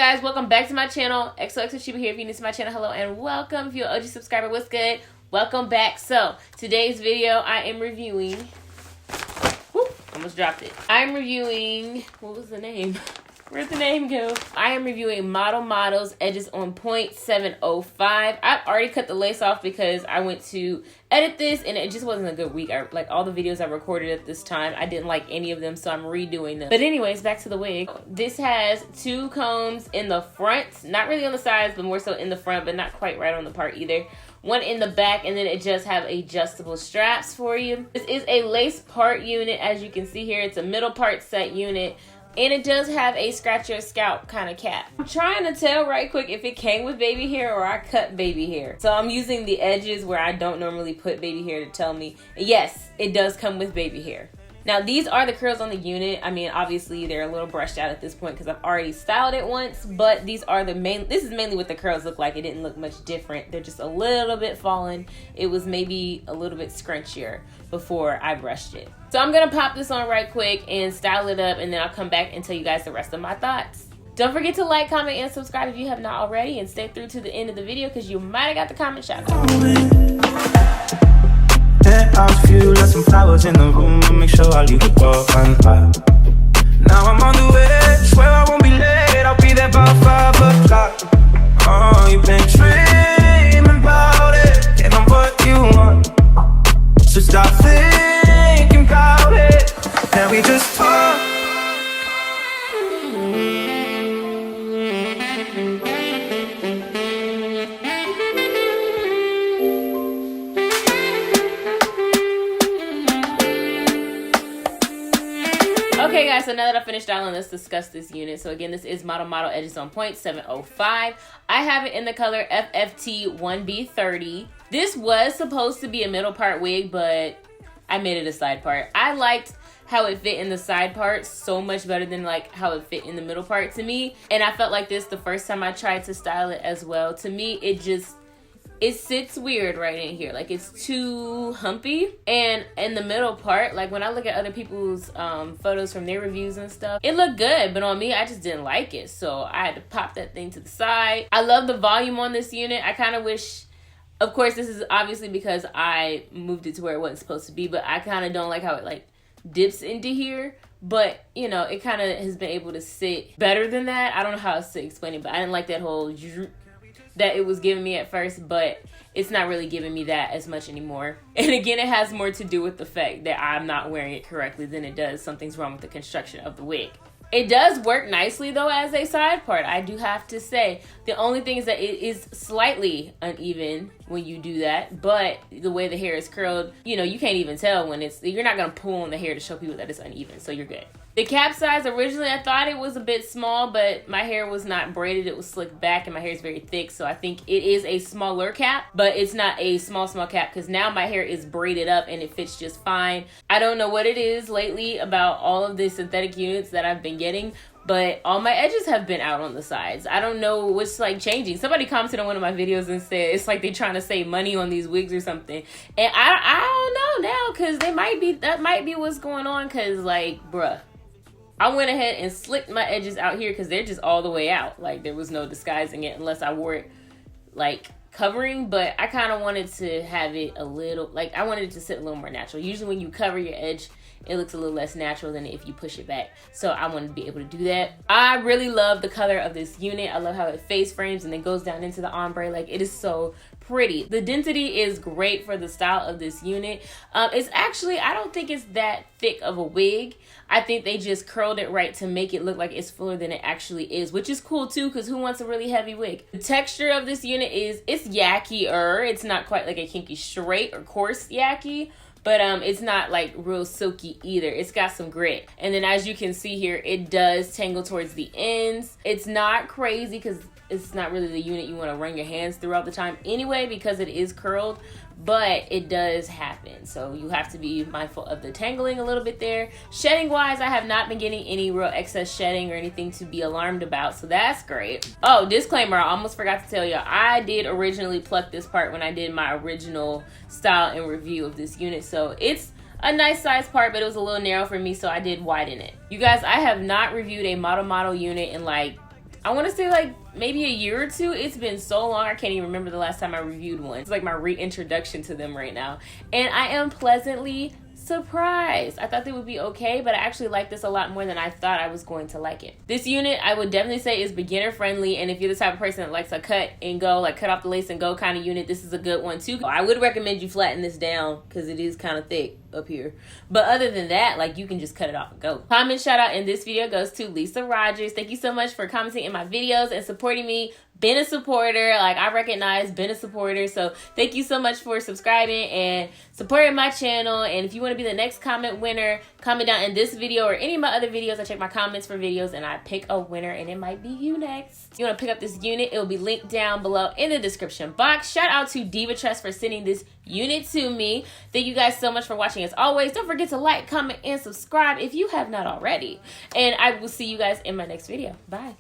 guys? Welcome back to my channel. XOXO Chiba here. If you're new to my channel, hello and welcome. If you're an OG subscriber, what's good? Welcome back. So, today's video, I am reviewing... Whoop, almost dropped it. I'm reviewing... What was the name? Where'd the name go? I am reviewing Model's Edges on Point 705. I've already cut the lace off because I went to edit this and it just wasn't a good week. Like all the videos I recorded at this time, I didn't like any of them, so I'm redoing them. But anyways, back to the wig. This has two combs in the front, not really on the sides, but more so in the front, but not quite right on the part either. One in the back, and then it just have adjustable straps for you. This is a lace part unit. As you can see here, it's a middle part set unit. And it does have a scratch your scalp kind of cap. I'm trying to tell right quick if it came with baby hair or I cut baby hair. So I'm using the edges where I don't normally put baby hair to tell me. Yes, it does come with baby hair. Now these are the curls on the unit. I mean, obviously they're a little brushed out at this point because I've already styled it once, but these are the main, this is mainly what the curls look like. It didn't look much different. They're just a little bit fallen. It was maybe a little bit scrunchier before I brushed it. So I'm gonna pop this on right quick and style it up, and then I'll come back and tell you guys the rest of my thoughts. Don't forget to like, comment, and subscribe if you have not already, and stay through to the end of the video because you might have got the comment shout out. Penthouse view, left some flowers in the room, but make sure I leave the door unlocked. Now I'm on the way, swear I won't be late, I'll be there by 5 o'clock. Oh, you've been dreaming about it, and I'm what you want. So stop thinking about it, and we just talk. Okay guys, so now that I finished styling, let's discuss this unit. So again, this is Model Edges on Point 705. I have it in the color FFT 1B30. This was supposed to be a middle part wig, but I made it a side part. I liked how it fit in the side part so much better than like how it fit in the middle part to me. And I felt like this the first time I tried to style it as well. To me, it sits weird right in here. Like it's too humpy. And in the middle part, like when I look at other people's photos from their reviews and stuff, it looked good, but on me, I just didn't like it. So I had to pop that thing to the side. I love the volume on this unit. I kind of wish, of course, this is obviously because I moved it to where it wasn't supposed to be, but I kind of don't like how it like dips into here. But, you know, it kind of has been able to sit better than that. I don't know how else to explain it, but I didn't like that whole that it was giving me at first, but it's not really giving me that as much anymore. And again, it has more to do with the fact that I'm not wearing it correctly than it does something's wrong with the construction of the wig. It does work nicely though as a side part, I do have to say. The only thing is that it is slightly uneven when you do that, but the way the hair is curled, you know, you can't even tell when you're not gonna pull on the hair to show people that it's uneven, so you're good. The cap size, originally I thought it was a bit small, but my hair was not braided, it was slicked back, and my hair is very thick, so I think it is a smaller cap, but it's not a small cap, because now my hair is braided up and it fits just fine. I don't know what it is lately about all of the synthetic units that I've been getting, but all my edges have been out on the sides. I don't know what's like changing. Somebody commented on one of my videos and said it's like they're trying to save money on these wigs or something. And I don't know now, because that might be what's going on, because like, bruh. I went ahead and slicked my edges out here because they're just all the way out. Like there was no disguising it unless I wore it like covering, but I kind of wanted to have it a little, like I wanted it to sit a little more natural. Usually when you cover your edge, it looks a little less natural than if you push it back. So I wanted to be able to do that. I really love the color of this unit. I love how it face frames and then goes down into the ombre. Like it is so pretty. The density is great for the style of this unit. It's actually, I don't think it's that thick of a wig. I think they just curled it right to make it look like it's fuller than it actually is, which is cool too, because who wants a really heavy wig? The texture of this unit it's yaki-er. It's not quite like a kinky straight or coarse yaki, but it's not like real silky either. It's got some grit. And then as you can see here, it does tangle towards the ends. It's not crazy because it's not really the unit you want to run your hands through all the time anyway, because it is curled, but it does happen. So you have to be mindful of the tangling a little bit there. Shedding wise, I have not been getting any real excess shedding or anything to be alarmed about, so that's great. Oh, disclaimer, I almost forgot to tell you, I did originally pluck this part when I did my original style and review of this unit, so it's a nice size part, but it was a little narrow for me, so I did widen it. You guys, I have not reviewed a model unit in like I want to say like maybe a year or two. It's been so long, I can't even remember the last time I reviewed one. It's like my reintroduction to them right now. And I am pleasantly surprised. I thought they would be okay, but I actually like this a lot more than I thought I was going to like it. This unit I would definitely say is beginner friendly, and if you're the type of person that likes a cut and go, like cut off the lace and go kind of unit, this is a good one too. I would recommend you flatten this down because it is kind of thick up here, but other than that, like you can just cut it off and go. Comment shout out in this video goes to Lisa Rogers. Thank you so much for commenting in my videos and supporting me, been a supporter. Like I recognize, been a supporter, so thank you so much for subscribing and supporting my channel. And if you want to be the next comment winner, comment down in this video or any of my other videos. I check my comments for videos and I pick a winner, and it might be you next. If you want to pick up this unit, it will be linked down below in the description box. Shout out to Divatress for sending this unit to me. Thank you guys so much for watching. As always, don't forget to like, comment, and subscribe if you have not already. And I will see you guys in my next video. Bye.